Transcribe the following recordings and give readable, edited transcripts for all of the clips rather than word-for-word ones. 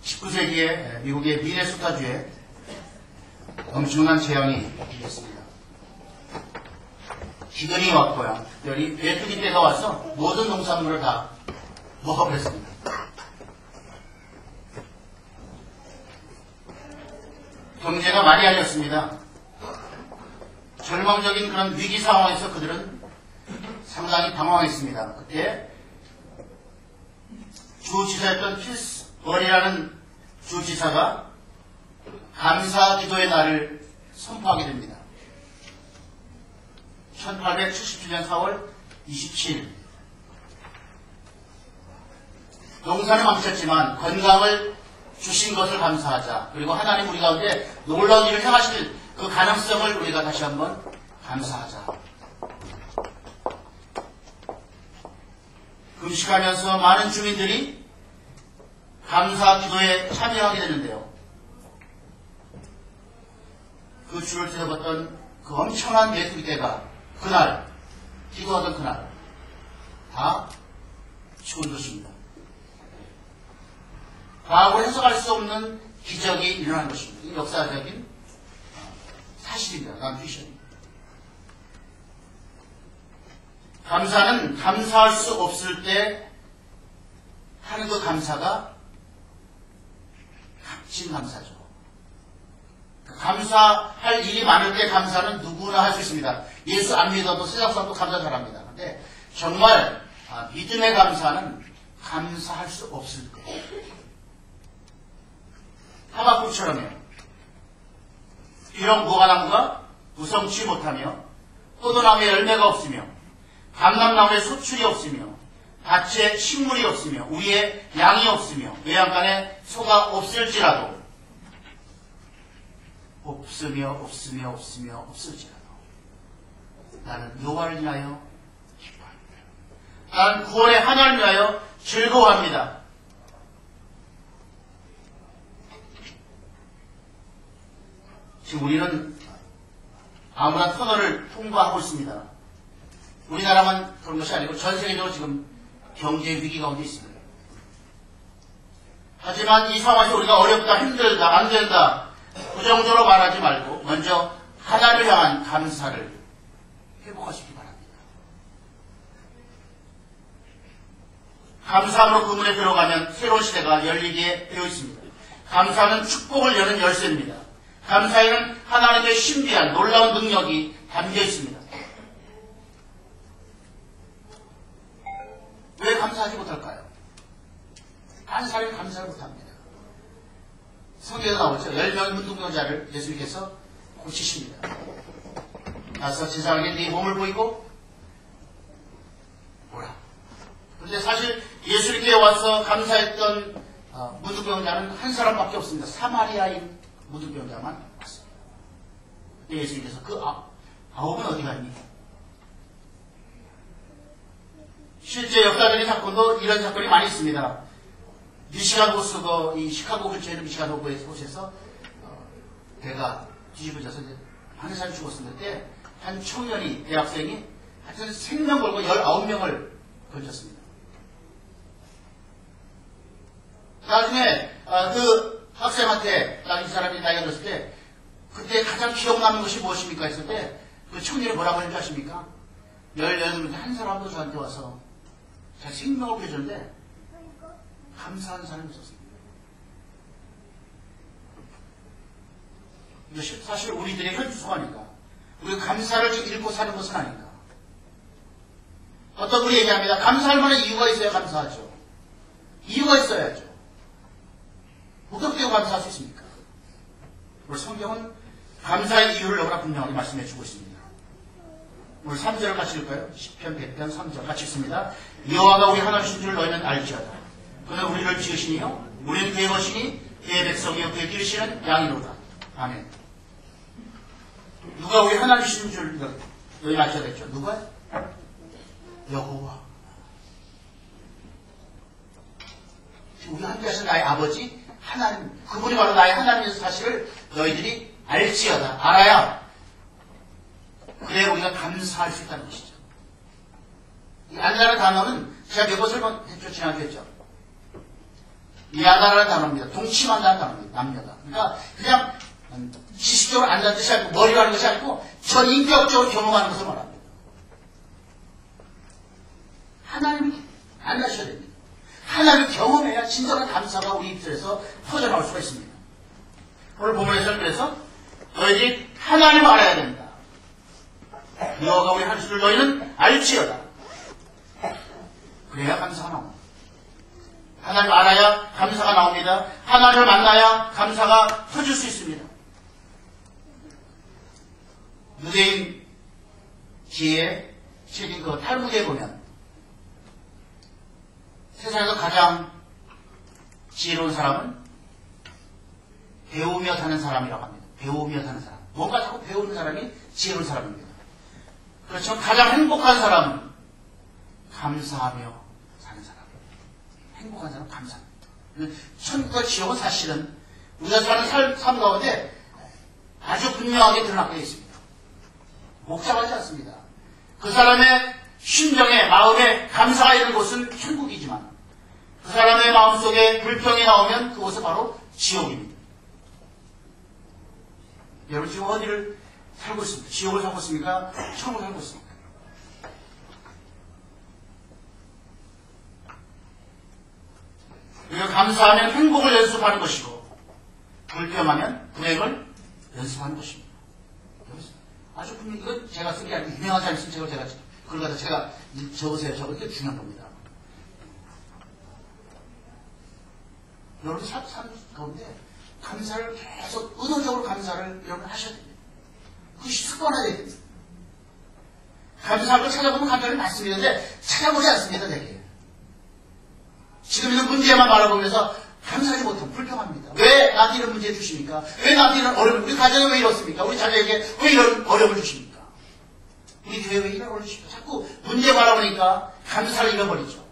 19세기에 미국의 미네소타주에 엄청난 재앙이 일어났습니다. 기근이 왔고요. 특별히 메뚜기 떼가 와서 모든 농산물을 다 먹어버렸습니다. 경제가 많이 알렸습니다. 절망적인 그런 위기 상황에서 그들은 상당히 당황했습니다. 그때 주지사였던 필스 버리라는 주지사가 감사 기도의 날을 선포하게 됩니다. 1877년 4월 27일. 농사는 망쳤지만 건강을 주신 것을 감사하자. 그리고 하나님 우리 가운데 놀라운 일을 행하실 그 가능성을 우리가 다시 한번 감사하자. 금식하면서 많은 주민들이 감사 기도에 참여하게 되는데요. 그 줄을 들어봤던 그 엄청난 메뚜기 떼가 그날, 기도하던 그날 다 죽은 것입니다. 과거로 해석할 수 없는 기적이 일어난 것입니다. 이 역사적인 사실입니다. 난피션입니다. 감사는 감사할 수 없을 때 하는 그 감사가 값진 감사죠. 감사할 일이 많을 때 감사는 누구나 할 수 있습니다. 예수 안 믿어도 세상 사람도 감사 잘합니다. 근데 정말 믿음의 감사는 감사할 수 없을 때 하박국처럼요. 비록 무화과나무가 무성치 못하며 포도나무에 열매가 없으며 감람나무에 소출이 없으며 밭에 식물이 없으며 우리의 양이 없으며 외양간에 소가 없을지라도 없을지라도 나는 여호와를 인하여 기뻐합니다. 나는 구원의 하나님을 인하여 즐거워합니다. 지금 우리는 아무나 터널을 통과하고 있습니다. 우리나라만 그런 것이 아니고 전 세계적으로 지금 경제 위기 가운데 있습니다. 하지만 이 상황에서 우리가 어렵다, 힘들다, 안 된다 그 정도로 말하지 말고 먼저 하나님을 향한 감사를 회복하시기 바랍니다. 감사함으로 그 문에 들어가면 새로운 시대가 열리게 되어 있습니다. 감사는 축복을 여는 열쇠입니다. 감사에는 하나님의 신비한 놀라운 능력이 담겨 있습니다. 왜 감사하지 못할까요? 한 사람이 감사를 못합니다. 성경에 나오죠. 10명의 문둥병자를 예수님께서 고치십니다. 가서 제사장에게 네 몸을 보이고 뭐라. 그런데 사실 예수님께 와서 감사했던 문둥병자는 한 사람밖에 없습니다. 사마리아인 문둥병자만 왔습니다. 예수님께서 그 아홉은 어디 갔니? 실제 역사적인 사건도 이런 사건이 많이 있습니다. 미시간 호수가 이 시카고 근처에 있는 미시간 호수에서 배가 뒤집어져서 많은 사람이 죽었었는데 한 청년이 대학생이 하여튼 생명 걸고 19명을 건졌습니다. 나중에 그 학생한테 이 사람이 나이가 들었을 때 그때 가장 기억나는 것이 무엇입니까 했을 때 그 청년이 뭐라고 했는지 아십니까? 18명 한 사람도 저한테 와서 자기 생명을 구해줬는데 감사하는 사람이 있었습니다. 이것이 사실 우리들의 현주소가니까 우리가 감사를 좀 잃고 사는 것은 아닌가. 어떤 분이 얘기합니다. 감사할 만한 이유가 있어야 감사하죠. 이유가 있어야죠. 무턱대고 감사할 수 있습니까? 오늘 성경은 감사의 이유를 너무나 분명하게 말씀해 주고 있습니다. 오늘 3절을 같이 읽을까요? 10편 100편 3절 같이 읽습니다. 여호와가 우리 하나님이신 줄 너희는 알지어다. 그는 우리를 지으시니요 우리는 그의 것이니 그의 백성이요 그의 기르시는 양이로다. 아멘. 누가 우리 하나님이신 줄 너희는 알지어다 했죠. 누가? 여호와. 우리 함께 하신 나의 아버지 하나님, 그분이 바로 나의 하나님의 사실을 너희들이 알지어다. 알아야 그래야 우리가 감사할 수 있다는 것이죠. 이 안다는 단어는 제가 몇 번을 했죠. 지난주에 했죠. 야다라는 단어입니다. 동침한다는 단어입니다. 남녀다. 그러니까 그냥 지식적으로 안다는 뜻이 아니고 머리로 하는 것이 아니고 전 인격적으로 경험하는 것을 말합니다. 하나님을 만나셔야 됩니다. 하나님을 경험해야 진정한 감사가 우리 입술에서 터져나올 수가 있습니다. 오늘 본문에서는 그래서 너희들이 하나님을 알아야 된다. 여호와가 우리 하나님 줄 너희는 알지어다. 그래야 감사가 나옵니다. 하나님을 알아야 감사가 나옵니다. 하나님을 만나야 감사가 터질 수 있습니다. 유대인 지혜 책인 그 탈무드에 보면 세상에서 가장 지혜로운 사람은 배우며 사는 사람이라고 합니다. 배우며 사는 사람. 뭔가 자꾸 배우는 사람이 지혜로운 사람입니다. 그렇지만 가장 행복한 사람은 감사하며 사는 사람. 행복한 사람은 감사합니다. 천국과 지옥은 사실은 우리가 사는 삶 가운데 아주 분명하게 드러나게 있습니다. 복잡하지 않습니다. 그 사람의 심정에 마음에 감사가 있는 곳은 천국이지만 그 사람의 마음속에 불평이 나오면 그곳은 바로 지옥입니다. 여러분 지금 어디를 살고 있습니까? 지옥을 살고 있습니까? 천국을 살고 있습니까? 우리가 감사하면 행복을 연습하는 것이고 불평하면 불행을 연습하는 것입니다. 아주 분명히 이건 제가 쓴 게 아니고 유명한 사람이 쓴 책을 제가 그걸 갖다 제가 적으세요. 저거 이게 중요한 겁니다. 여러분 삶 가운데 감사를 계속 의도적으로 감사를 여러분 하셔야 됩니다. 그것이 습관화되어야 됩니다. 감사를 찾아보면 감사를 많습니다. 근데 찾아보지 않습니다. 되게. 지금 있는 문제만 바라보면서 감사하지 못하면 불평합니다. 왜 나한테 이런 문제 주십니까? 왜 나한테 이런 어려움을, 우리 가정에 왜 이렇습니까? 우리 자녀에게 왜 이런 어려움을 주십니까? 우리 교회에 왜 이런 어려움을 주십니까? 자꾸 문제 바라보니까 감사를 잃어버리죠.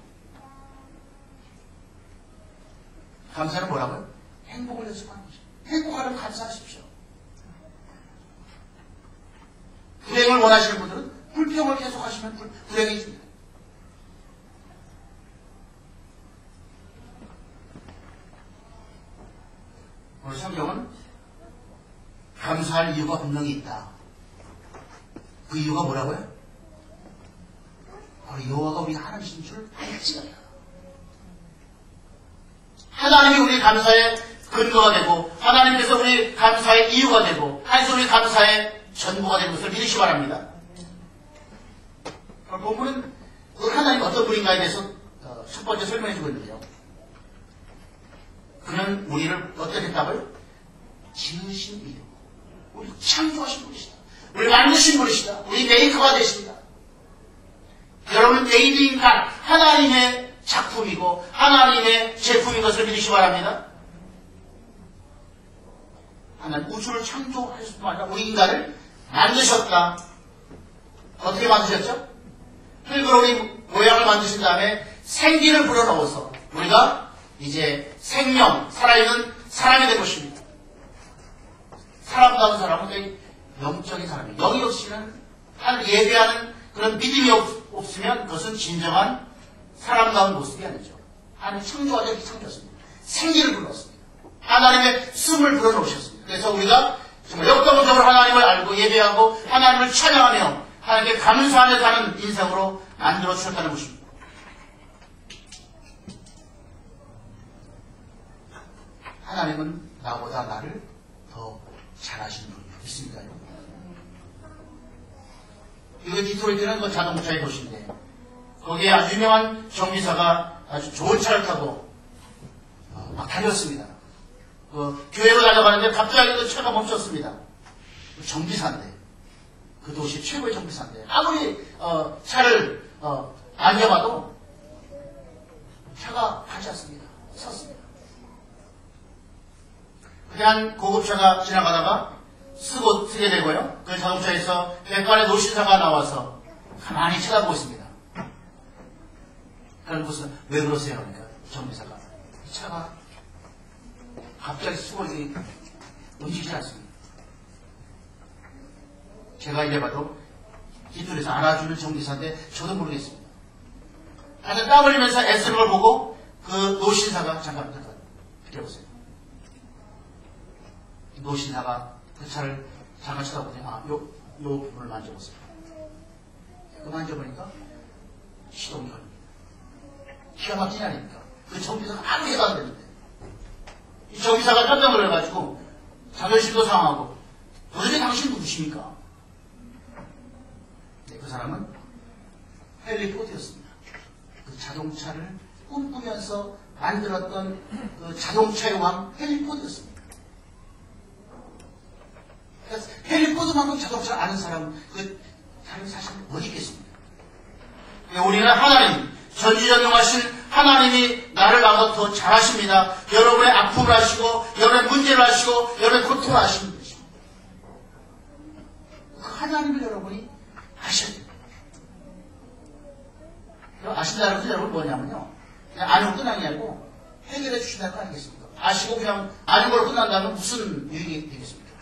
감사는 뭐라고요? 행복을 연습하는 거죠. 행복하려면 감사하십시오. 불행을 원하시는 분들은 불평을 계속하시면 불행해집니다. 오늘 성경은 감사할 이유가 분명히 있다. 그 이유가 뭐라고요? 바로 여호와가 우리 하나님이신 줄 알지어다. 하나님이 우리 감사의 근거가 되고 하나님께서 우리 감사의 이유가 되고 하나님께서 우리 감사의 전부가 되는 것을 믿으시기 바랍니다. 본문은 그 하나님이 어떤 분인가에 대해서 첫 번째 설명해 주고 있는데요. 그는 우리를 어떻게 했다고요? 지으신 이유. 우리 창조하신 분이시다. 우리 만드신 분이시다. 우리 메이커가 되십니다. 여러분 메이드인 간 하나님의 작품이고 하나님의 제품인 것을 믿으시기 바랍니다. 하나님 우주를 창조하실 뿐만 아니라 우리 인간을 만드셨다. 어떻게 만드셨죠? 흙으로 우리 모양을 만드신 다음에 생기를 불어넣어서 우리가 이제 생명, 살아있는 사람이 될 것입니다. 사람다운 사람은 거의 영적인 사람이에요. 영이 없이는 하나님을 예배하는 그런 믿음이 없으면 그것은 진정한 사람다운 모습이 아니죠. 하나님 창조하자 이렇게 창조했습니다. 생기를 불렀습니다. 하나님의 숨을 불어넣으셨습니다. 그래서 우리가 정말 역동적으로 하나님을 알고 예배하고 하나님을 찬양하며 하나님께 감사하며 사는 인생으로 만들어 주셨다는 것입니다. 하나님은 나보다 나를 더 잘하시는 분이에요. 있습니까요? 이거 디트로이트는 그 자동차의 도시인데 거기에 아주 유명한 정비사가 아주 좋은 차를 타고 막 달렸습니다. 교회로 달려가는데 갑자기 그 차가 멈췄습니다. 정비사인데 그 도시 최고의 정비사인데 아무리 차를 안 잡아도 차가 가지 않습니다. 섰습니다. 그냥 고급차가 지나가다가 쓰게 되고요. 그 자동차에서 백관의 노신사가 나와서 가만히 쳐다보고 있습니다. 그럼 무슨 왜 그러세요? 그러니까 정비사가 이 차가 갑자기 수건이 움직이지 않습니다. 제가 이래봐도 뒤쪽에서 알아주는 정비사인데 저도 모르겠습니다. 하여튼 땀 흘리면서 애쓰는 걸 보고 그 노신사가 잠깐 느껴보세요. 노신사가 그 차를 잠깐 쳐다보더니 요 부분을 만져보세요. 그 만져보니까 시동결입니다. 기가 막히지 아닙니까? 그 정비사가 아무 해도 안 되는데 이 정비사가 깜짝 놀라가지고 자존심도 상하고 도대체 당신 누구십니까? 네, 그 사람은 헨리 포드였습니다. 그 자동차를 꿈꾸면서 만들었던 그 자동차의 왕 헨리 포드였습니다. 그래서 헨리 포드만큼 자동차를 아는 사람은 그 사람이 사실 어디 있겠습니까? 우리는 하나님, 전지전능하신 하나님이 나를 나보다 더 잘하십니다. 여러분의 아픔을 아시고, 여러분의 문제를 아시고, 여러분의 고통을 아시는 것입니다. 그 하나님을 여러분이 아셔야 됩니다. 아신다는 것은 여러분 뭐냐면요. 그냥 아니고 끝난 게 아니고 해결해 주신다는 거 아니겠습니까? 아시고 그냥 아는 걸로 끝난다면 무슨 유익이 되겠습니까?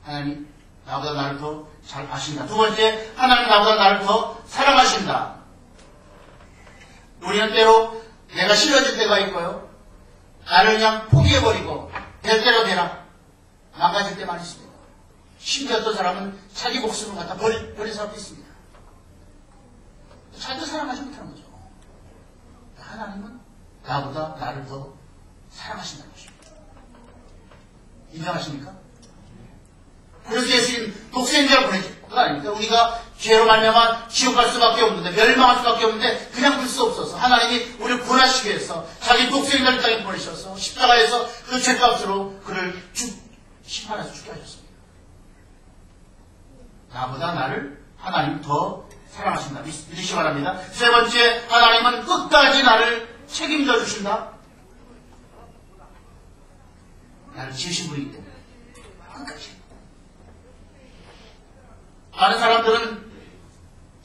하나님, 나보다 나를 더 잘 아신다. 두 번째, 하나님 나보다 나를 더 사랑하신다. 우리는 때로 내가 싫어질 때가 있고요. 나를 그냥 포기해버리고 될 대로 되라. 망가질 때만 있습니다. 심지어 어떤 사람은 자기 목숨을 갖다 버린 사람도 있습니다. 자기도 사랑하지 못하는 거죠. 하나님은 나보다 나를 더 사랑하신다는 것입니다. 인정하십니까? 그래서 예수님 독생자를 보내신 거 아닙니까? 우리가 죄로 말미암아 지옥 갈 수밖에 없는데, 멸망할 수밖에 없는데 그냥 둘 수 없어서 하나님이 우리를 구원하시기 위해서 자기 독생자를 땅에 보내셔서 십자가에서 그 죄값으로 그를 심판해서 죽게 하셨습니다. 나보다 나를 하나님 더 사랑하신다. 믿으시기 바랍니다. 세 번째, 하나님은 끝까지 나를 책임져 주신다. 나를 지으신 분이기 때문에 끝까지. 다른 사람들은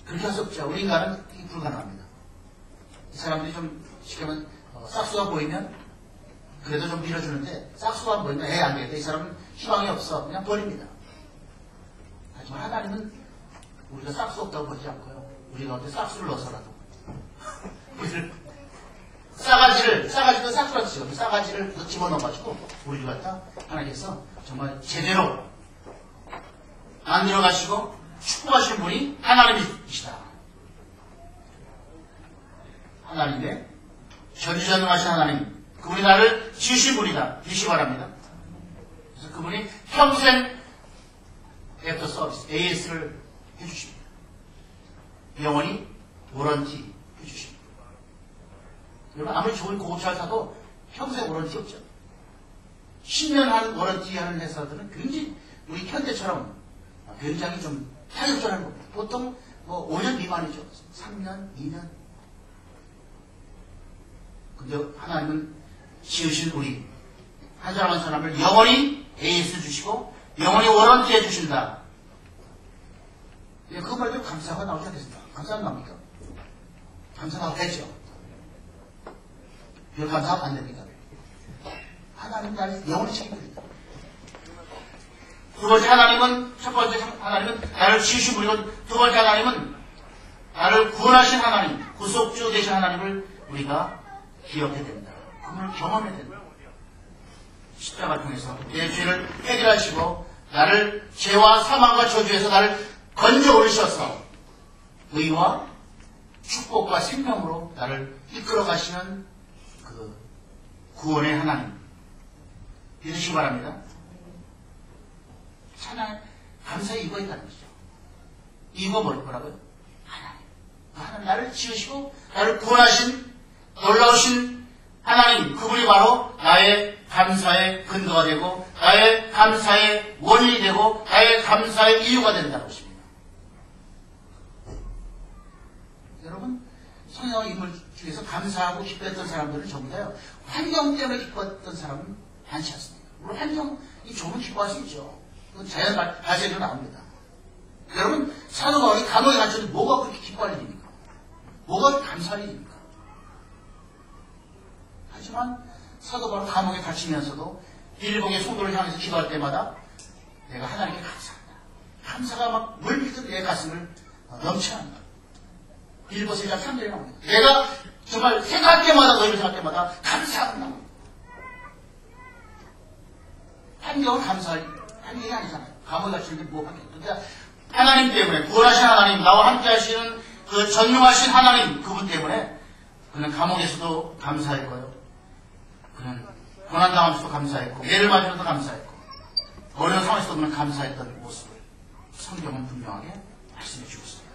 그렇게 할 수 없죠. 우리 인간은 불가능합니다. 이 사람들이 좀 쉽게 말하면 싹수가 보이면 그래도 좀 밀어주는데, 싹수가 보이면 안 되겠다. 이 사람은 희망이 없어. 그냥 버립니다. 하지만 하나님은 우리가 싹수 없다고 버리지 않고요. 우리가 어떻게 싹수를 넣어서라도 우리를 싸가지도 싹수라고 치죠. 싸가지를 집어넣어가지고 우리를 갖다 하나님께서 정말 제대로 만들어 가시고 축복하신 분이 하나님이시다. 하나님의 전지전능하신 하나님, 그분이 나를 지으신 분이다. 믿으시기 바랍니다. 그래서 그분이 평생 애프터 서비스, AS를 해주십니다. 영원히 워런티 해주십니다. 여러분, 아무리 좋은 고급차를 사도 평생 워런티 없죠. 10년 한 워런티 하는 회사들은 굉장히 우리 현대처럼 굉장히 좀 타협적인 겁니다. 보통 5년 미만이죠. 3년, 2년. 근데 하나님은 지으신 우리 한 사람 한 사람을 영원히 AS 주시고 영원히 워런티 해주신다. 그 말대로 감사가 나오지 않겠습니까? 감사는 나옵니까? 감사가 되죠. 별 감사가 안 됩니까? 하나님 나를 영원히 책임집니다. 두 번째 하나님은, 첫 번째 하나님은 나를 지으신 분이고, 두 번째 하나님은 나를 구원하신 하나님, 구속주 되신 하나님을 우리가 기억해야 된다. 그분을 경험해야 된다. 십자가 통해서 내 죄를 해결하시고 나를 죄와 사망과 저주에서 나를 건져 올리셔서 의와 축복과 생명으로 나를 이끌어 가시는 그 구원의 하나님 믿으시기 바랍니다. 하나님 감사의 이거에 있다는 것이죠. 이거 뭐라고요? 하나님 나를 지으시고 나를 구원하신 놀라우신 하나님, 그분이 바로 나의 감사의 근거가 되고 나의 감사의 원인이 되고 나의 감사의 이유가 된다는 것입니다. 여러분, 성경의 인물 중에서 감사하고 기뻐했던 사람들은 전부 다요, 환경 때문에 기뻐했던 사람은 많지 않습니다. 물론 환경이 좋으면 기뻐할 수 있죠. 그건 자연 발생으로 나옵니다. 여러분, 사도 바울이 감옥에 갇혔는데 뭐가 그렇게 기뻐할 일입니까? 뭐가 감사할 일입니까? 하지만 사도 바울 감옥에 갇히면서도 빌보의 성도를 향해서 기도할 때마다 내가 하나님께 감사한다. 감사가 막 물밀듯 내 가슴을 넘쳐난다. 빌보 3장 3절에 나옵니다. 내가 정말 생각할 때마다, 너희를 생각할 때마다 감사한다. 환경을 감사할 환경이 아니잖아요. 감옥에 갇히는데 뭐가 겠죠. 그러니까 하나님 때문에, 구원하신 하나님, 나와 함께 하시는 그 전능하신 하나님, 그분 때문에 그는 감옥에서도 감사했고요. 그는 고난당하면서도 감사했고, 매를 맞으면서도 감사했고, 어려운 상황에서도 그는 감사했던 모습을 성경은 분명하게 말씀해 주고 있습니다.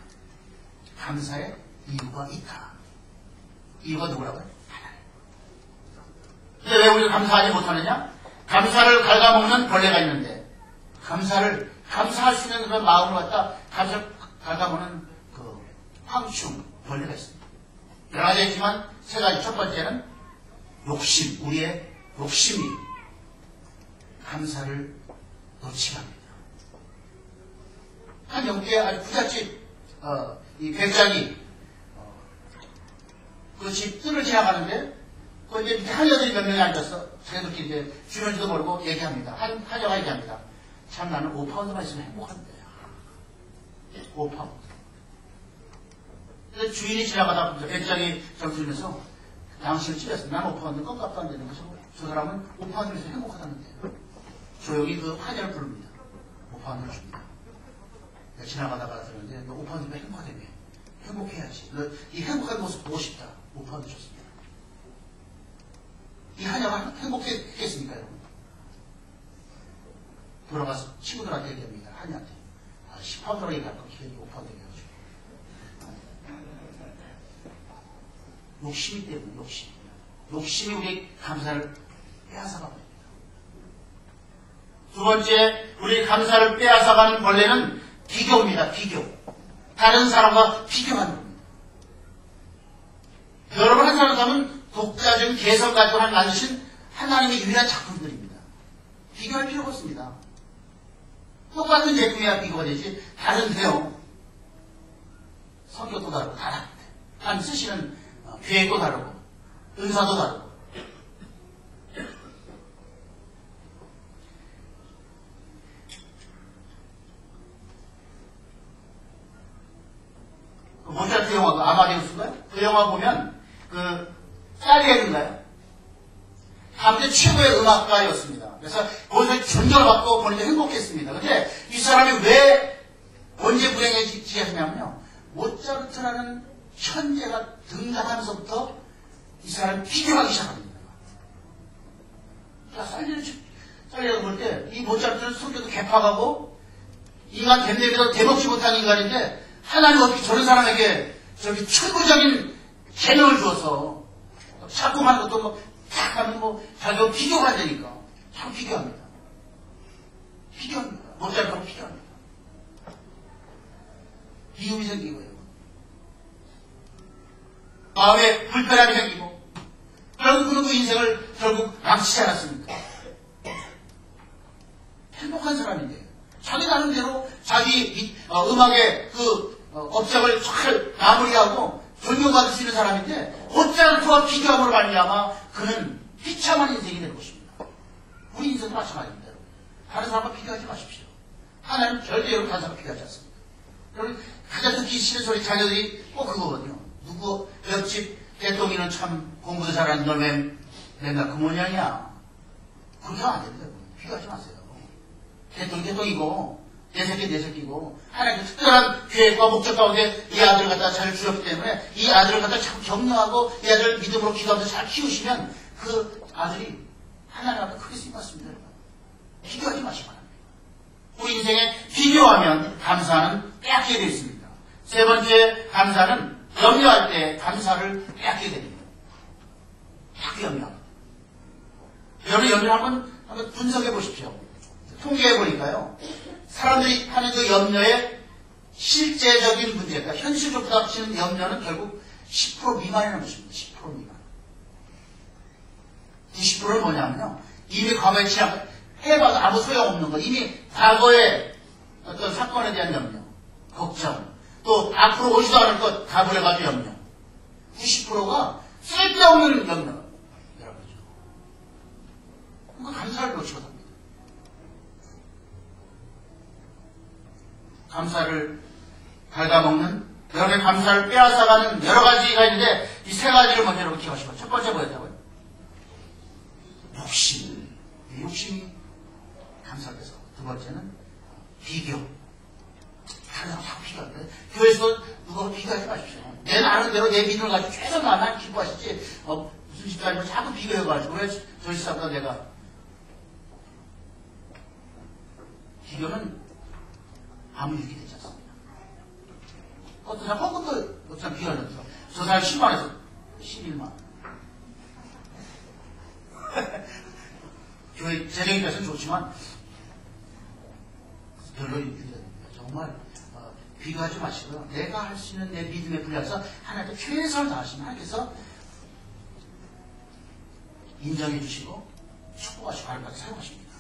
감사의 이유가 있다. 이유가 누구라고요? 하나님. 근데 왜 우리가 감사하지 못하느냐? 감사를 갉아먹는 벌레가 있는데, 감사할 수 있는 그런 마음을 갖다 감사를 갉아먹는 그 황충, 벌레가 있습니다. 여러 가지 있지만, 세 가지. 첫 번째는 욕심, 우리의 욕심이 감사를 놓치게 합니다. 한 영국의 아주 부잣집, 이 백작이, 그 집 뜰을 지나가는데, 그 이제 밑에 하녀들이 몇 명이 앉아서, 자기들끼리 이제 주변지도 모르고 얘기합니다. 하녀가 얘기합니다. 참 나는 5파운드만 있으면 행복한데. 5파운드. 그래서 주인이 지나가다 백작이 정수리면서 당신을 찔렸어. 난 5파운드 껌값도 안 되는 거죠. 저 사람은 5파운드에서 행복하다는데. 조용히 그 하녀를 부릅니다. 5파운드를 줍니다. 지나가다가 들었는데 너 5파운드면 행복하다며. 행복해야지. 너 이 행복한 모습 보고 싶다. 5파운드 줬습니다. 이 하녀가 행복했겠습니까, 여러분? 돌아가서 친구들한테 얘기합니다. 하녀한테. 10파운드라고 얘기할 거 기회니 5파운드 얘기하죠. 욕심이 때문에, 욕심. 욕심이 우리 감사를 빼앗아가 버립니다. 두 번째, 우리 감사를 빼앗아가는 벌레는 비교입니다. 비교. 다른 사람과 비교하는 겁니다. 여러분, 한 사람은 독자적인 개성 가지고 만드신 하나님의 유일한 작품들입니다. 비교할 필요가 없습니다. 똑같은 제품이야 비교가 되지. 다른데요. 성격도 다르고 다 다른데. 하나님 쓰시는 계획도 다르고 은사도 다르고. 모차르트 영화, 아마데우스인가요? 그 영화 보면, 살리에르인가요? 당대 최고의 음악가였습니다. 그래서 거기서 존경을 받고 보는데 행복했습니다. 근데 이 사람이 왜 언제 불행해지지 하냐면요. 모차르트라는 천재가 등장하면서부터 이 사람이 비교하기 시작합니다. 살리에르 볼 때 이 모차르트는 성격도 개팍하고 인간 됨됨이도 대먹지 못한 인간인데 하나님 어떻게 저런 사람에게 저기 천부적인 재능을 주어서 자꾸 하는 것도 탁 하면 자기가 비교가 안 되니까 자꾸 비교합니다. 모차르트하고 비교합니다. 미움이 생기고요. 마음에 불편함이 생기고 결국 그는 그 인생을 결국 망치지 않았습니까? 행복한 사람인데 자기 나름대로 자기 음악의 업적을 잘 마무리하고 존경받을 수 있는 사람인데 모차르트와 비교함으로 말미암아 그는 비참한 인생이 될 것입니다. 우리 인생도 마찬가지입니다. 다른 사람과 비교하지 마십시오. 하나님은 절대 여러분 다른 사람과 비교하지 않습니다. 여러분 가장 듣기 싫은 소리 자녀들이 꼭 그거거든요. 누구 옆집 대통령은 참 공부도 잘하는 널 맨날 그 모양이야. 그렇게 하면 안 됩니다. 비교하지 마세요. 대통령이고 내 새끼고 하나님 특별한 계획과 목적 가운데 이 아들을 갖다 잘 주셨기 때문에 이 아들을 갖다 참 격려하고 이 아들을 믿음으로 기도하면서 잘 키우시면 그 아들이 하나님 앞에 크게 쓰임받습니다. 비교하지 마시기 바랍니다. 우리 인생에 비교하면 감사는 빼앗게 되어 있습니다. 세 번째, 감사는 염려할 때 감사를 빼앗게 됩니다. 자꾸 염려합니다. 여러분 염려 한번 분석해 보십시오. 통계해 보니까요. 사람들이 하는 그 염려의 실제적인 문제, 그러니까 현실적으로 부닥치는 염려는 결국 10% 미만이라는 것입니다. 10% 미만. 90%는 뭐냐면요. 이미 과거에 해봐도 아무 소용없는 것. 이미 과거의 어떤 사건에 대한 염려, 걱정, 또 앞으로 오지도 않을 것 가불해가지고 염려. 90%가 쓸데없는 염려라는 거죠. 그러니까 감사를 놓치거든요. 감사를 갉아먹는, 여러분의 감사를 빼앗아가는 여러 가지가 있는데 이 세 가지를 먼저 여러분 기억하시고 첫 번째 뭐였다고요? 욕심. 욕심이 감사돼서. 두 번째는 비교. 다른 사람 자꾸 비교하는데 교회에서 누가 비교하지 마십시오. 내 나름대로 내 믿음을 가지고 최선을 다해 기뻐하시지 무슨 집사님을 자꾸 비교해가지고 왜 저희 집사보다 내가 비교는 아무 유익이 되지 않습니다. 어떤 사람 헌금도 어떤 사람 비교하면서 저 사람 10만에서 11만 교회 재정이 돼서 좋지만 별로 유익이 됩니다. 정말 비교하지 마시고요. 내가 할 수 있는 내 믿음에 불려서 하나님께 최선을 다하시면 하나님께서 인정해 주시고 축복하시고 하나님께 사용하십니다.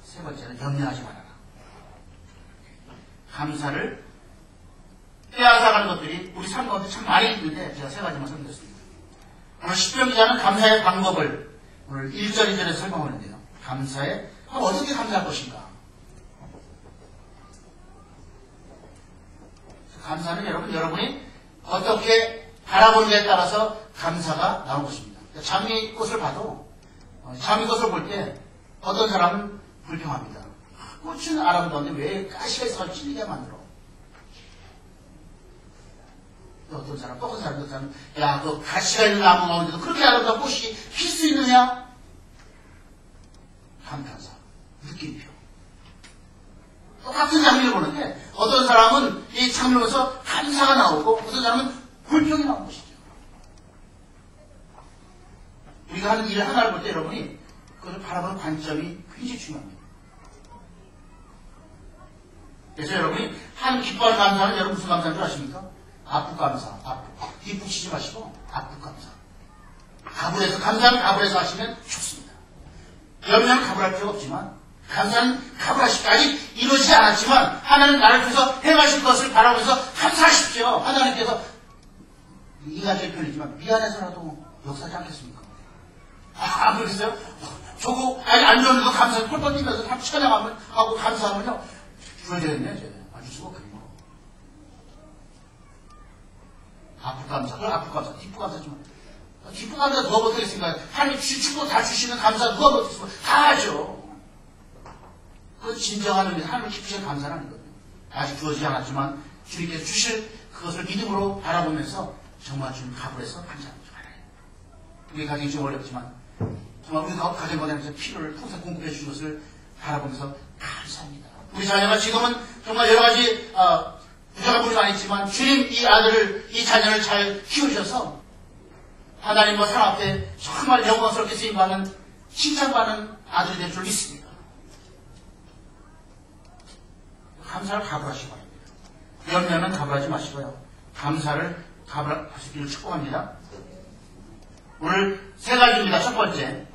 세 번째는 염려하지 말아라. 감사를 빼앗아가는 것들이 우리 삶 가운데 참 많이 있는데 제가 세 가지만 설명드렸습니다. 오늘 시편 기자는 감사의 방법을 오늘 1절, 2절에서 설명하는데요. 감사에 그럼 어떻게 감사할 것인가? 감사는 여러분이 어떻게 바라보느냐에 따라서 감사가 나오는 것입니다. 장미꽃을 봐도 장미꽃을 볼 때 어떤 사람은 불평합니다. 꽃은 아름다운데 왜 가시가 있어서 찔리게 만들어? 또 어떤 사람은 야, 그 가시가 있는 나무 가운데도 그렇게 아름다운 꽃이 필 수 있느냐? 감탄사, 느낌표. 똑같은 장면을 보는데 어떤 사람은 이 장면에서 감사가 나오고 어떤 사람은 불평이 나오는 것이죠. 우리가 하는 일 하나를 볼 때 여러분이 그것을 바라보는 관점이 굉장히 중요합니다. 그래서 여러분이 한 기뻐하는 감사는 여러분 무슨 감사인 줄 아십니까? 앞북 감사, 앞북. 뒷북 치지 마시고 앞북 감사. 가불해서 감사는 가불해서 하시면 좋습니다. 염려는 가불할 필요가 없지만 감사는 가불하십시오. 아직 이루어지지 않았지만 하나님 나를 통해서 행하실 것을 바라보면서 감사하십시오. 하나님께서 이가적인 편이지만 미안해서라도 역사하지 않겠습니까? 그러겠어요? 저거 아직 안 좋은데도 감사해서 펄펄 뛰면서 다 찬양하고 감사하면요 줘야 되겠네. 이제 아주 수고 없거든요. 앞북 감사, 그럼 앞북 감사, 뒷북 감사지만 뒷북 감사 누가 못하겠습니까? 하나님 주시고 다 주시는 감사 누가 못하겠습니까? 다 하죠. 그 진정한 의미, 하나님 기쁘신 감사는 아니거든요. 아직 주어지지 않았지만 주님께서 주실 그것을 믿음으로 바라보면서 정말 주님 가불해서 감사합니다. 우리 가정이 좀 어렵지만 정말 우리 가정 가운데 필요를 풍성 공급해 주신 것을 바라보면서 감사합니다. 우리 자녀가 지금은 정말 여러 가지 부족한 부분이 많이 있지만 주님 이 아들을, 이 자녀를 잘 키우셔서 하나님과 사람 앞에 정말 영광스럽게 쓰임받는 칭찬받는 아들이 될 줄 믿습니다. 감사를 가불하시기 바랍니다. 염려는 가불하지 마시고요. 감사를 가불하시기를 축복합니다. 오늘 세 가지입니다. 첫 번째,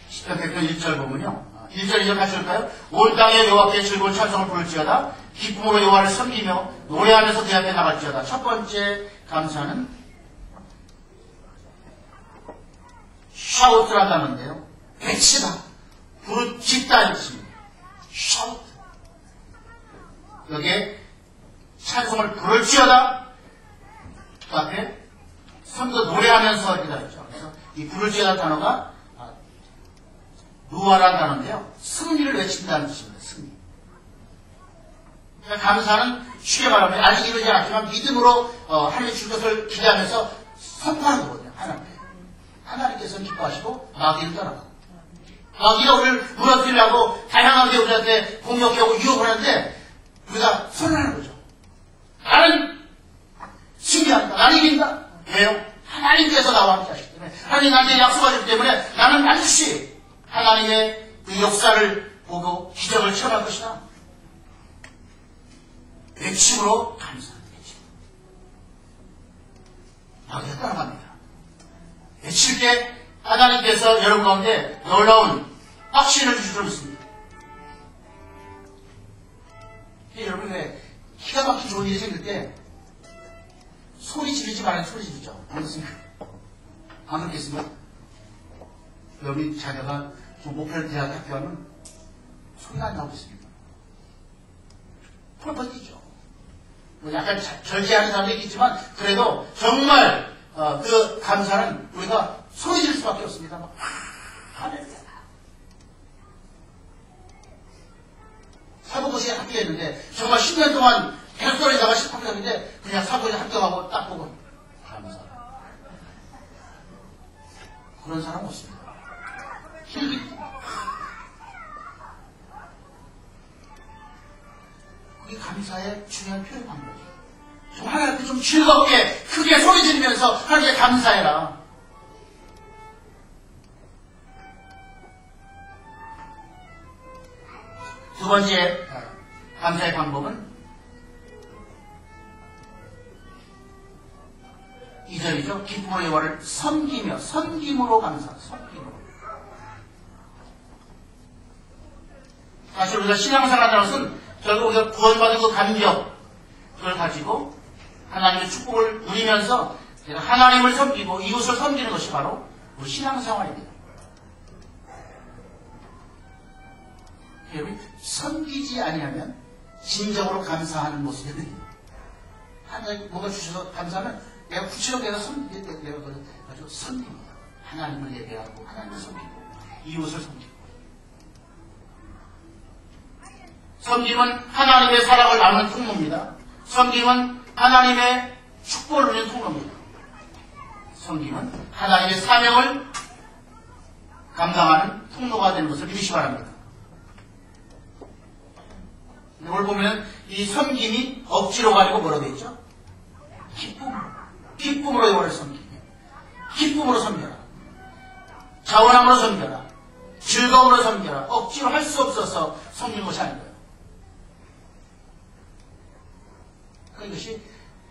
시편 100편 1절 보면요. 1절 2절 같이 볼까요? 온 땅에 여호와께 즐거운 찬송을 부를지어다. 기쁨으로 여호와를 섬기며 노래하면서 그 앞에 나갈지어다. 첫 번째 감사는 샤우트를 한다는데요. 외치다, 부르짖다 했습니다. 샤우트. 여기에 찬송을 부를지어다. 그 앞에 선도 노래하면서 기다렸죠. 그래서 이 부를지어다 단어가 루아라는 단어인데요. 승리를 외친다는 뜻입니다. 승리. 그러니까 감사는 쉽게 말하면 아직 이루어지지 않았지만 믿음으로 하나님의 줄 것을 기대하면서 선포하는 거거든요. 하나님께서는 기뻐하시고 마귀는 떠나고. 마귀가 우리를 무너뜨리려고 다양하게 우리한테 공격하고 유혹을 하는데 우리가 선언하는 거죠. 나는 승리한다. 나는 이긴다. 왜요? 하나님께서 나와 함께 하시기 때문에 하나님 나한테 약속하셨기 때문에 나는 반드시 하나님의 그 역사를 보고 기적을 체험할 것이다. 외침으로 감사합니다. 외침. 마귀가 따라갑니다. 외칠 때 하나님께서 여러분 가운데 놀라운 확신을 주실 줄 믿습니다. 여러분 왜 기가 막힌 좋은 일이 생길 때 소리 지르지 말아야 소리 지르죠. 안 그렇습니까? 안 그렇겠습니까? 여러분 자녀가 좀 목표를 대학에 학교하면 소리가 안 나오고 있습니다. 펄펄 뛰죠. 뭐 약간 절제하는 사람도 있지만 그래도 정말 그 감사는 우리가 소리 지를 수밖에 없습니다. 막 할렐루야. 사복고시에 합격했는데 정말 10년 동안 계속 떨어지다가 합격했는데 그냥 사복고시에 합격하고 딱 보고 감사. 그런 사람 없습니다. 그게 감사의 중요한 표현 방법이에요. 정말 하나님께 좀 즐겁게 크게 소리 지르면서 하나님께 감사해라. 두 번째 감사의 방법은 2절이죠. 기쁨으로 여호와를 섬기며 섬김으로 감사. 섬김으로. 사실 우리가 신앙생활하는 것은 결국 우리가 구원받은 그 감격 그걸 가지고 하나님의 축복을 누리면서 하나님을 섬기고 이웃을 섬기는 것이 바로 우리 신앙생활입니다. 여러분 섬기지 아니하면 진정으로 감사하는 모습이 하나님 뭐가 주셔서 감사하면 내가 구체적으로 내가 가지고 섬깁니다. 하나님을 예배하고 하나님을 섬기고 이웃을 섬기고 섬김은 하나님의 사랑을 나누는 통로입니다. 섬김은 하나님의 축복을 누리는 통로입니다. 섬김은 하나님의 사명을 감당하는 통로가 되는 것을 믿으시기 바랍니다. 오늘 보면 이 섬김이 억지로 가지고 뭐라고 했죠? 기쁨으로 여호와를 섬기며 기쁨으로 섬겨라. 자원함으로 섬겨라. 즐거움으로 섬겨라. 억지로 할 수 없어서 섬기는 것이 아닌 거예요. 이것이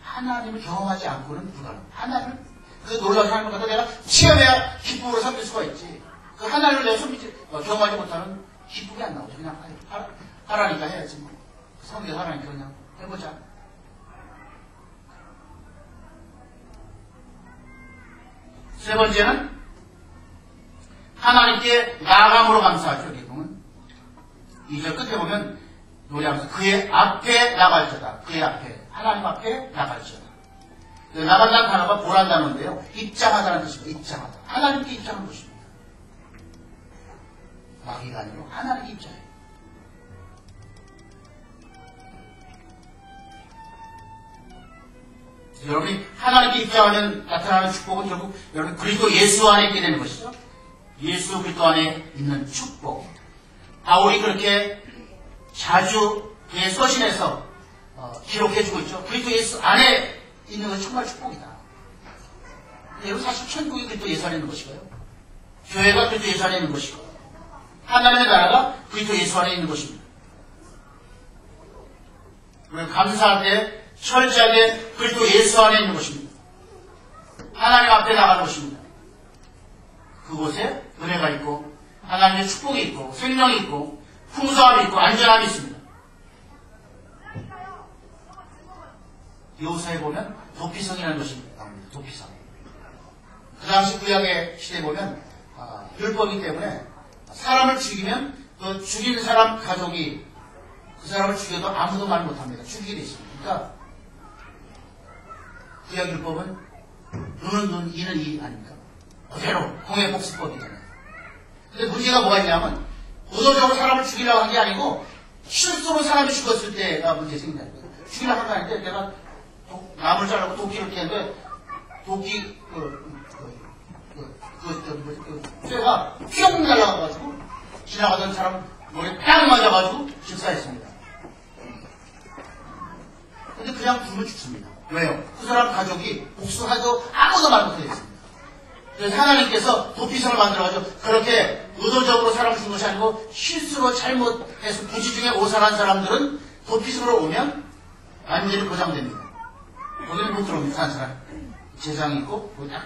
하나님을 경험하지 않고는 불가능. 하나님을 그 놀라운 하나님을 갖다 내가 체험해야 기쁨으로 섬길 수가 있지. 그 하나님을 내가 경험하지 못하는 기쁨이 안 나오죠. 그냥 하라니까 해야지 뭐. 섬겨 하라니까 그냥 해보자. 세 번째는 하나님께 나아감으로 감사하죠. 기쁨은 2절 끝에 보면 노래하면서 그의 앞에 나갈지어다. 그의 앞에 하나님 앞에 나갈지어다. 나간다는 단어가 보란 단어인데요. 입장하다는 뜻입니다. 입장하다. 하나님께 입장한 것입니다. 마귀가 아니고 하나님께 입장해요. 여러분이 하나님께 입장하면 나타나는 축복은 결국 여러분 그리스도 예수 안에 있게 되는 것이죠. 예수 그리스도 안에 있는 축복. 바울이 그렇게 자주 그의 서신에서 기록해주고 있죠. 그리스도 예수 안에 있는 것이 정말 축복이다. 여러분 사실 천국이 그리스도 예수 안에 있는 것이고요. 교회가 그리스도 예수 안에 있는 것이고 하나님의 나라가 그리스도 예수 안에 있는 것입니다. 우리는 감사할 때 철저하게 그리스도 예수 안에 있는 것입니다. 하나님 앞에 나가는 것입니다. 그곳에 은혜가 있고 하나님의 축복이 있고 생명이 있고 풍성함이 있고 안전함이 있습니다. 여호수아에 보면 도피성이라는 것이 나옵니다. 도피성. 그 당시 구약의 시대에 보면 율법이기 때문에 사람을 죽이면 그 죽인 사람 가족이 그 사람을 죽여도 아무도 말 못합니다. 죽이게 돼 있습니다. 그러니까 구약 율법은 눈은 눈, 이는 이 아닙니까? 그대로 공의 복수법이잖아요. 근데 문제가 뭐가 있냐면 의도적으로 사람을 죽이려고 한 게 아니고 실수로 사람이 죽었을 때가 문제 생긴다는 거예요. 죽이려고 한 게 아닌데 내가 나무를 자르고 도끼를 캐는데 도끼 쇠가 뿅 날아가가지고 지나가던 사람 머리에 딱 맞아가지고 즉사했습니다. 근데 그냥 굶어 죽습니다. 왜요? 그 사람 가족이 복수하도 아무도 말 못하게 됐습니다. 그래서 하나님께서 도피성을 만들어가지고 그렇게 의도적으로 사람을 죽은 것이 아니고 실수로 잘못해서 부지 중에 오산한 사람들은 도피성으로 오면 완전히 보장됩니다. 거기는 못 들어옵니다. 한 사람. 재상이 있고, 거기 딱.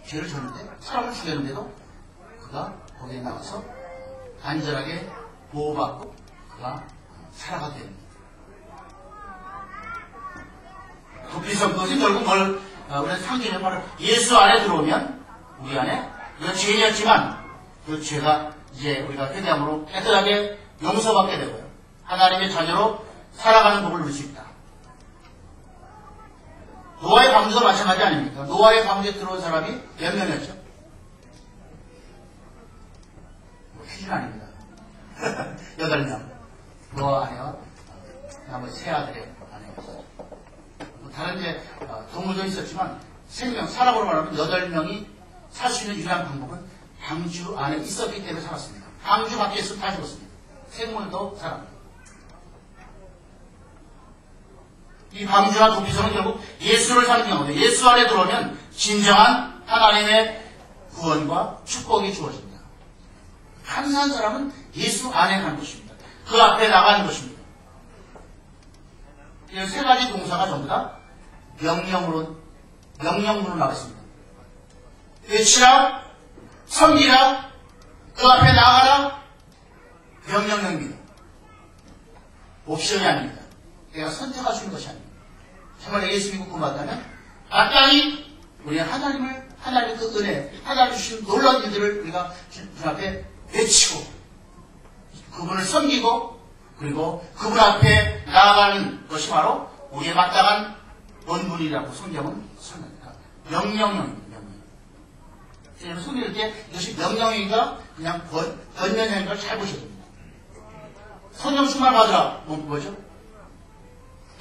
죄를 졌는데, 사람을 죽였는데도 그가 거기에 나가서 안전하게 보호받고 그가 살아가게 됩니다. 도피성 그것이 결국 우리가 상징을 바로 예수 안에 들어오면 우리 안에 우리가 죄인이었지만 그 죄가 이제 우리가 회개함으로 깨끗하게 용서받게 되고요. 하나님의 자녀로 살아가는 법을 누릴 수 있다. 노아의 방주도 마찬가지 아닙니까? 노아의 방주에 들어온 사람이 몇 명이었죠? 퀴즈는 아닙니다. 8명. 노아 아내와 나머지 세 아들의 아내였어요. 다른 이제 동물도 있었지만 생명, 사람으로 말하면 8명이 살 수 있는 유일한 방법은 방주 안에 있었기 때문에 살았습니다. 방주 밖에 있으면 다 죽었습니다. 생물도 사람. 이 방주와 도피성은 결국 예수를 상징하거든요. 예수 안에 들어오면 진정한 하나님의 구원과 축복이 주어집니다. 감사한 사람은 예수 안에 가는 것입니다. 그 앞에 나가는 것입니다. 이 세 가지 동사가 전부 다 명령으로 나갔습니다. 외치라, 섬기라, 그 앞에 나가라, 명령형입니다. 옵션이 아닙니다. 내가 선택할 수 있는 것이 아닙니다. 정말 예수 믿고 구원받다면 마땅히 우리는 하나님의 그 은혜, 하나님 주신 놀라운 일들을 우리가 주 앞에 외치고 그분을 섬기고 그리고 그분 앞에 나아가는 것이 바로 우리의 마땅한 본분이라고 성경은 설명합니다. 명령형입니다. 여러분 성경일 때 이것이 명령형인가 그냥 번면형인가를 잘 보셔야 됩니다. 성령 충만 받으라. 뭐죠?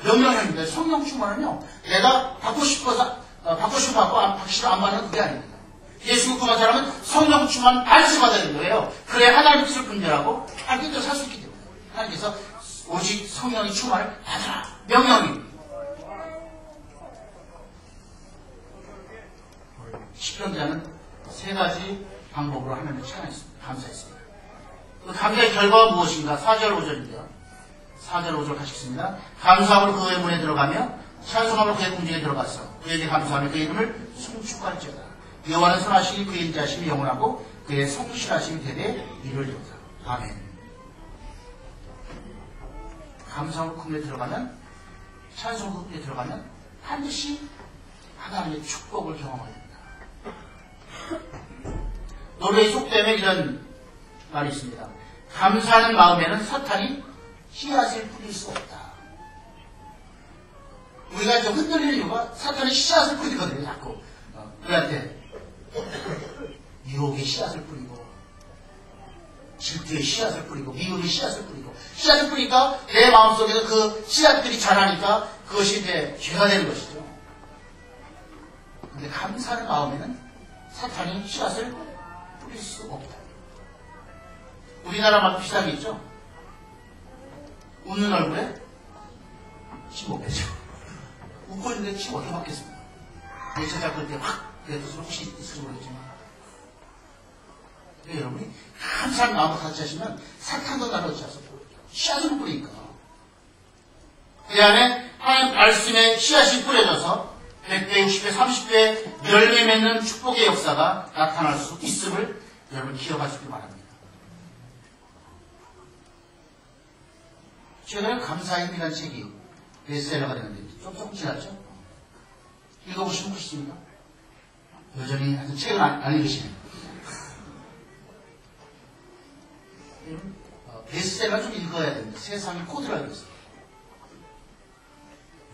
명령형입니다. 성령 충만은요, 내가 받고 싶어서 받고 받고 싫어 안 받는 그게 아닙니다. 예수 믿고 간 사람은 성령 충만 반드시 받아야 되는 거예요. 그래야 하나님 뜻을 분별하고 하나님 뜻대로 살 수 있기 때문에 하나님께서 오직 성령의 충만을 받아라. 명령입니다. 시편자는 세 가지 방법으로 하나님을 찬양했습니다. 감사했습니다. 그 감사의 결과가 무엇인가? 4절 5절인데요. 4절 5절 하시겠습니다. 감사함으로 그의 문에 들어가며 찬송함으로 그의 궁전에 들어가서 그에게 감사하며 그의 이름을 송축할지어다. 여호와는 선하시니 그의 인자하심이 영원하고 그의 성실하심이 대대 이르리로다. 아멘. 감사함으로 그 문에 들어가면 찬송함으로 그 문에 들어가면 반드시 하나님의 축복을 경험하게 됩니다. 노래의 속담에 이런 말이 있습니다. 감사하는 마음에는 사탄이 씨앗을 뿌릴 수 없다. 우리가 좀 흔들리는 이유가 사탄이 씨앗을 뿌리거든요. 자꾸 우리한테 유혹의 씨앗을 뿌리고 질투의 씨앗을 뿌리고 미움의 씨앗을 뿌리고 씨앗을 뿌리니까 내 마음속에서 그 씨앗들이 자라니까 그것이 이제 죄가 되는 것이죠. 근데 감사하는 마음에는 사탄이 씨앗을 뿌릴 수 없다. 우리나라 말 비슷한 게 있죠. 웃는 얼굴에 침 못 뱉죠. 웃고 있는데 침 어떻게 받겠습니까? 내 제자 그럴 때 확 내 뜻으로 혹시 있을지 모르겠지만 여러분이 감사한 마음을 가지시면 사탄도 나를 어찌하서 씨앗을 뿌리니까 그 안에 하나님 말씀의 씨앗이 뿌려져서 100배, 60배, 30배 열매 맺는 축복의 역사가 나타날 수 있음을 여러분 기억하시길 바랍니다. 최근에 감사의 힘이라는 책이 베스트셀러가 되는데 조금 지났죠? 읽어보시면 보시십니까? 여전히 하여튼 책을 안 읽으시네요. 베스트셀러 좀 읽어야 됩니다. 세상의 코드를 알고 있어요.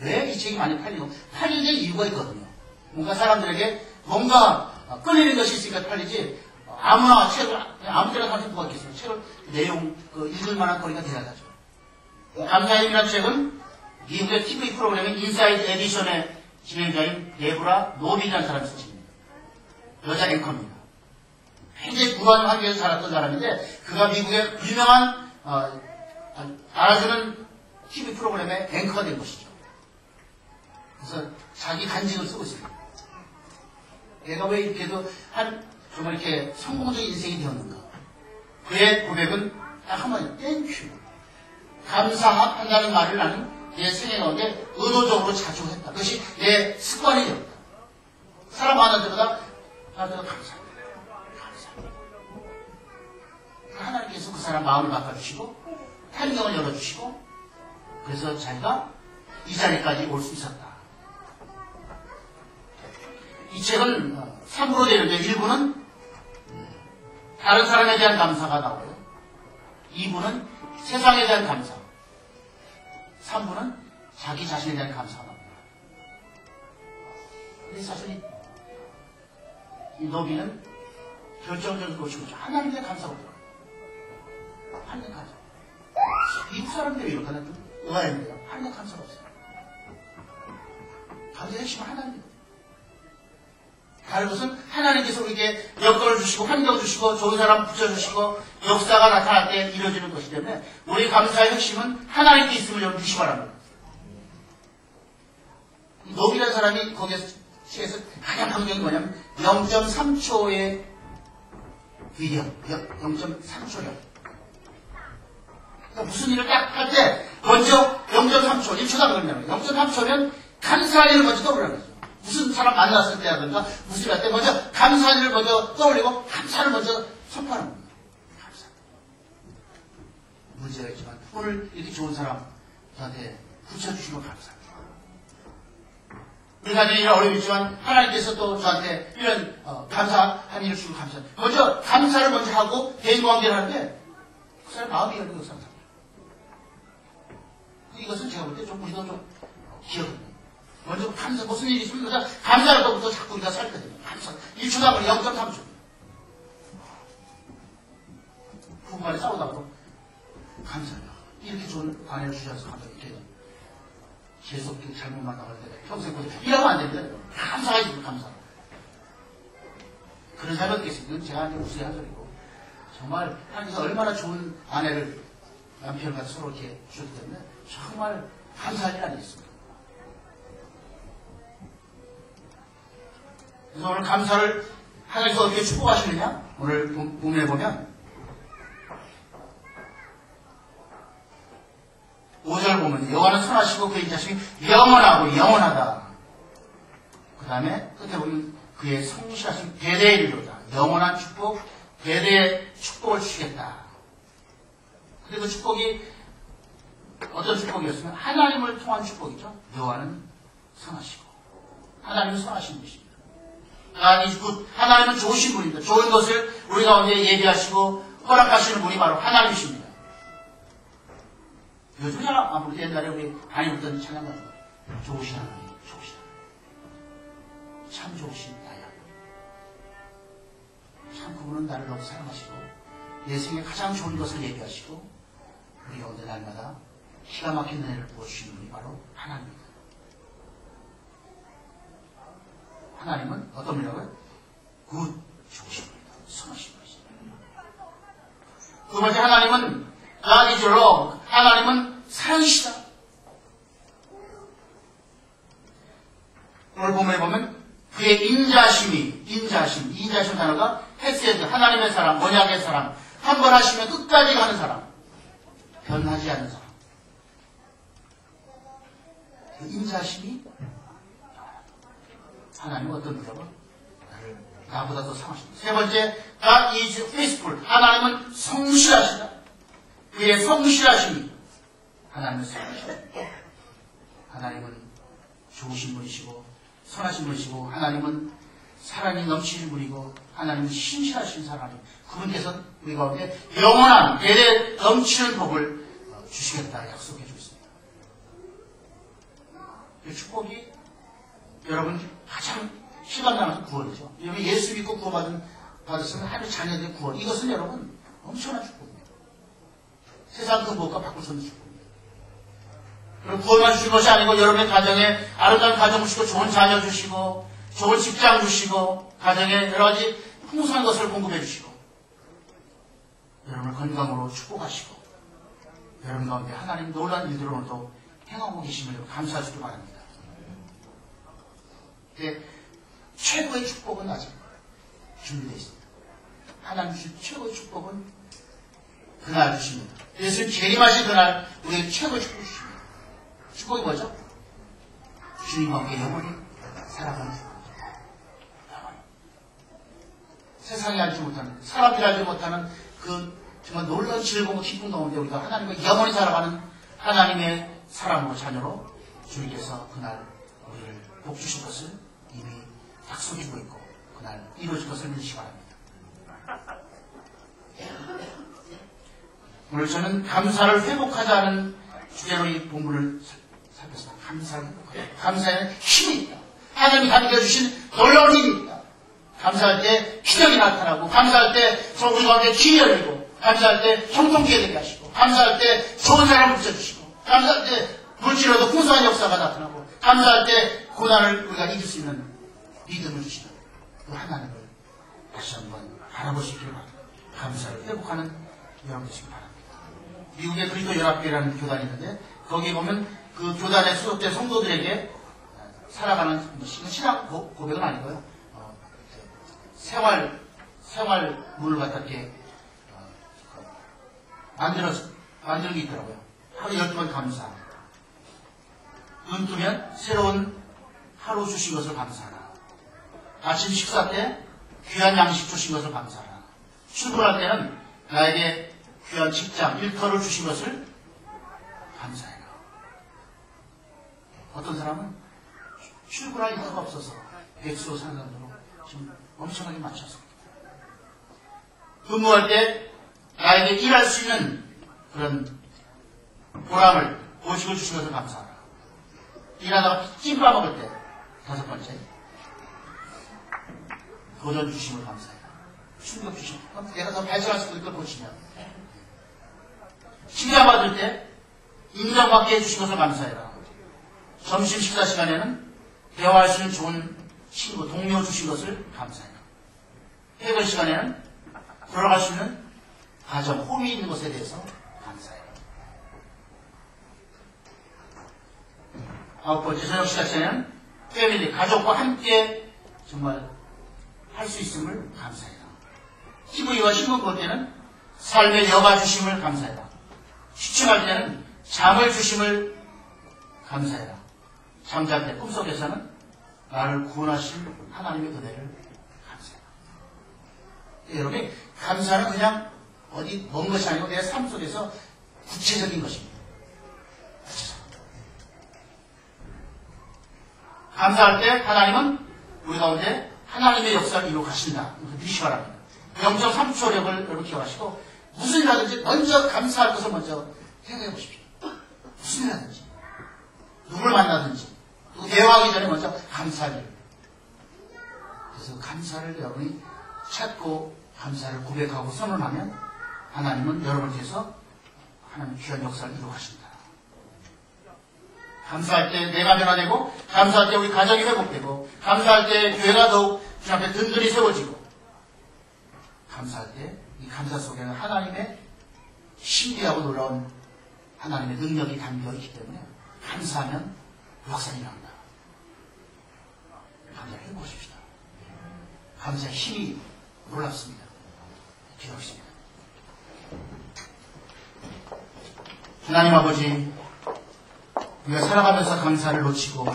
왜 이 책이 많이 팔리고 팔리는 이유가 있거든요. 뭔가 사람들에게 뭔가 끌리는 것이 있으니까 팔리지 아무나 책을 아무 때나 사실 누가 있겠어요. 책을 내용 읽을 만한 거리가 돼야 하죠. 감사의 힘이라는 책은 미국의 TV 프로그램인 인사이드 에디션의 진행자인 데브라 노빈이라는 사람이 쓴 책입니다. 여자 앵커입니다. 굉장히 불안한 환경에서 자랐던 사람인데 그가 미국의 유명한 알아주는 TV 프로그램의 앵커가 된 것이죠. 그래서 자기 간직을 쓰고 있습니다. 얘가 왜 이렇게도 정말 이렇게 성공적인 인생이 되었는가? 그의 고백은 딱 한마디, 땡큐. 감사한다는 말을 나는 내 생애 가운데 의도적으로 자주 했다. 그것이 내 습관이 되었다. 사람 만날 때마다 감사합니다. 감사합니다. 하나님께서 그 사람 마음을 바꿔주시고 환경을 열어주시고 그래서 자기가 이 자리까지 올 수 있었다. 이 책은 3부로 되는데 1부는 다른 사람에 대한 감사가 나오고요. 2부는 세상에 대한 감사. 3부는 자기 자신에 대한 감사가 나옵니다. 근데 사실 이 노비는 결정적인 것이고 하나님께 감사가 없더라고요. 하나님께 감사. 미국 사람들이 이렇게 하나 좀 의아했는데요. 하나님께 감사가 없어요. 감사의 핵심은 하나님입니다. 다른 것은 하나님께서 우리에게 여건을 주시고 환경 주시고 좋은 사람 붙여주시고 역사가 나타날 때 이루어지는 것이기 때문에 우리 감사의 핵심은 하나님께 있음을 여러분 주시기 바랍니다. 노비라는 사람이 거기에서 가장 강력한 뭐냐면 0.3초의 위력, 0.3초력. 그러니까 무슨 일을 딱 할 때 먼저 0.3초, 1초다 그러냐면 0.3초면 감사할 일을 먼저 떠올리라는 거죠. 무슨 사람 만났을 때라든가 무슨 일 할 때 먼저 감사할 일을 먼저 떠올리고 감사를 먼저 선포하는 겁니다. 감사. 문제가 있지만 오늘 이렇게 좋은 사람 저한테 붙여주시면 감사합니다. 우리가 일이 어렵지만 하나님께서 또 저한테 이런 감사한 일을 주고 감사합니다. 먼저 감사를 먼저 하고 대인관계를 하는데 그 사람 마음이 열리고 감사합니다. 이것은 제가 볼 때 좀 우리도 좀 기억합니다. 먼저 감사, 무슨 일이 있으면 먼저 감사를 또부터 자꾸 우리가 살거든요. 감사. 1초당 0.3초. 부부간에 싸우다가도 감사해요. 이렇게 좋은 아내를 주셔서 감사해요. 계속 잘못 만나갈 때 평생 보지 이러면 안 됩니다. 감사하지 감사. 그런 사람이 어떻겠습니까? 이건 제가 우스개한 소리고 정말 하나님께서 얼마나 좋은 아내를 남편과 서로 이렇게 주셨기 때문에 정말 감사할 일 아니겠습니까? 그래서 오늘 감사를 하나님께서 어떻게 축복하시느냐? 오늘 본문에 보면 5절 보면 여호와는 선하시고 그의 인자심이 영원하고 영원하다. 그 다음에 끝에 보면 그의 성실하신 대대에 이르도다. 영원한 축복, 대대의 축복을 주시겠다. 그리고 축복이 어떤 축복이었으면 하나님을 통한 축복이죠. 여호와는 선하시고 하나님은 선하신 분이십니다. 하나님은 좋으신 분입니다. 좋은 것을 우리 가운데 예비하시고 허락하시는 분이 바로 하나님이십니다. 요즘 아무리 옛날에 우리 많이 듣던 찬양가 좋으신 하나님, 좋으신 하나님, 참 좋으신 나야. 참 그분은 나를 너무 사랑하시고 내 생에 가장 좋은 것을 예비하시고 우리 가운데 날마다 기가 막힌 은혜를 부어주시는 분이 바로 하나님입니다. 하나님은 어떤 분이라고요? 굿, 좋으신 분이다. 선하신 분이십니다. 두 번째 하나님은 God is love. 하나님은 사랑이시다. 오늘 본문에 보면 그의 인자심 단어가 헤세드, 하나님의 사람, 언약의 사람, 한 번 하시면 끝까지 가는 사람, 변하지 않는 사람. 그 인자심이 하나님은 어떤 분이라고? 나보다 더 상하십니다. 세 번째, God is faithful. 하나님은 성실하시다. 그의 성실하심이 하나님은 성실하십니다. 하나님은 좋으신 분이시고 선하신 분이시고 하나님은 사랑이 넘치는 분이고 하나님은 신실하신 사람이 그분께서 우리 가운데 영원한 대대 넘치는 복을 주시겠다 약속해 주고 있습니다. 이 축복이 여러분 가장 시간 남아서 구원이죠. 여러분 예수 믿고 구원받았으면 하나님의 자녀들의 구원. 이것은 여러분 엄청난 축복입니다. 세상 그 무엇과 바꿀 수 없는 축복입니다. 그리고 구원만 주신 것이 아니고 여러분의 가정에 아름다운 가정 주시고 좋은 자녀 주시고 좋은 직장 주시고 가정에 여러 가지 풍성한 것을 공급해 주시고 여러분을 건강으로 축복하시고 여러분 가운데 하나님 놀라운 일들로도 행하고 계심을 감사하시기 바랍니다. 최고의 축복은 아직 준비되어 있습니다. 하나님 주신 최고의 축복은 그날 주십니다. 예수님 재림하신 그날 우리에게 최고의 축복을 주십니다. 축복이 뭐죠? 주님과 함께 영원히 살아가는 축복이죠. 영원히. 세상이 알지 못하는, 사람들이 알지 못하는 그 정말 놀라운 즐거움과 기쁨 가운데 우리가 하나님과 영원히 살아가는 하나님의 사람으로 자녀로 주님께서 그날 우리를 복 주실 것을 이미 약속해주고 있고 그날 이루어질 것을 믿으시기 바랍니다. 오늘 저는 감사를 회복하자는 주제로 이 본문을 살폈습니다. 감사를 회복하자. 감사에는 힘이 있다. 하나님이 담겨주신 놀라운 일입니다. 감사할 때 기적이 나타나고, 감사할 때 우리 가운데 길이 열리고, 감사할 때 형통기회 되게 하시고, 감사할 때 좋은 사람을 붙여주시고, 감사할 때 물질로도 풍성한 역사가 나타나고, 감사할 때 고난을 우리가 이길 수 있는 믿음을 주시는 그 하나님을 다시 한번 바라보시기를 바랍니다. 감사를 회복하는 여러분 되시기 바랍니다. 미국의 그리스도 연합교회라는 교단이 있는데 거기 보면 그 교단에 소속된 성도들에게 살아가는 신앙 고백은 아니고요. 생활문을 갖다 이렇게 만드는 게 있더라고요. 하루 12번 감사합니다. 눈 뜨면 새로운 하루 주신 것을 감사하라. 아침 식사 때 귀한 양식 주신 것을 감사하라. 출근할 때는 나에게 귀한 직장, 일터를 주신 것을 감사해라. 어떤 사람은 출근할 일터가 없어서 백수로 사는 사람들로 지금 엄청나게 많습니다. 근무할 때 나에게 일할 수 있는 그런 보람을, 보식을 주신 것을 감사하라. 일하다가 찜밥 먹을 때 5번째 도전 주심을 감사해라. 충격 주심. 내가 더 발전할 수도 있을 걸 보시면 칭찬받을 때 인정받게 해주신 것을 감사해라. 점심 식사 시간에는 대화할 수 있는 좋은 친구, 동료 주신 것을 감사해라. 해결 시간에는 돌아갈 수 있는 가정, 홈이 있는 것에 대해서 감사해라. 9번째 저녁 식사 시간에는 패밀리, 가족과 함께 정말 할 수 있음을 감사해라. TV와 신문 볼 때는 삶의 여가 주심을 감사해라. 취침할 때는 잠을 주심을 감사해라. 잠잘 때 꿈속에서는 나를 구원하신 하나님의 은혜를 감사해라. 여러분, 감사는 그냥 어디 먼 것이 아니고 내 삶 속에서 구체적인 것입니다. 감사할 때 하나님은 우리 가운데 하나님의 역사를 이루어 가신다. 믿으시기 바랍니다. 영적 3초력을 여러분 기억하시고 무슨 일 하든지 먼저 감사할 것을 먼저 생각해 보십시오. 무슨 일 하든지 누굴 만나든지 또 대화하기 전에 먼저 감사할 일. 그래서 감사를 여러분이 찾고 감사를 고백하고 선언하면 하나님은 여러분께서 하나님 귀한 역사를 이루어 가신다. 감사할 때 내가 변화되고, 감사할 때 우리 가정이 회복되고, 감사할 때 교회가 더욱 주 앞에 든든히 세워지고, 감사할 때 이 감사 속에는 하나님의 신비하고 놀라운 하나님의 능력이 담겨 있기 때문에 감사하면 역사가 일어난다. 감사를 해보십시다. 감사의 힘이 놀랍습니다. 기도하겠습니다. 하나님 아버지, 우리가 살아가면서 감사를 놓치고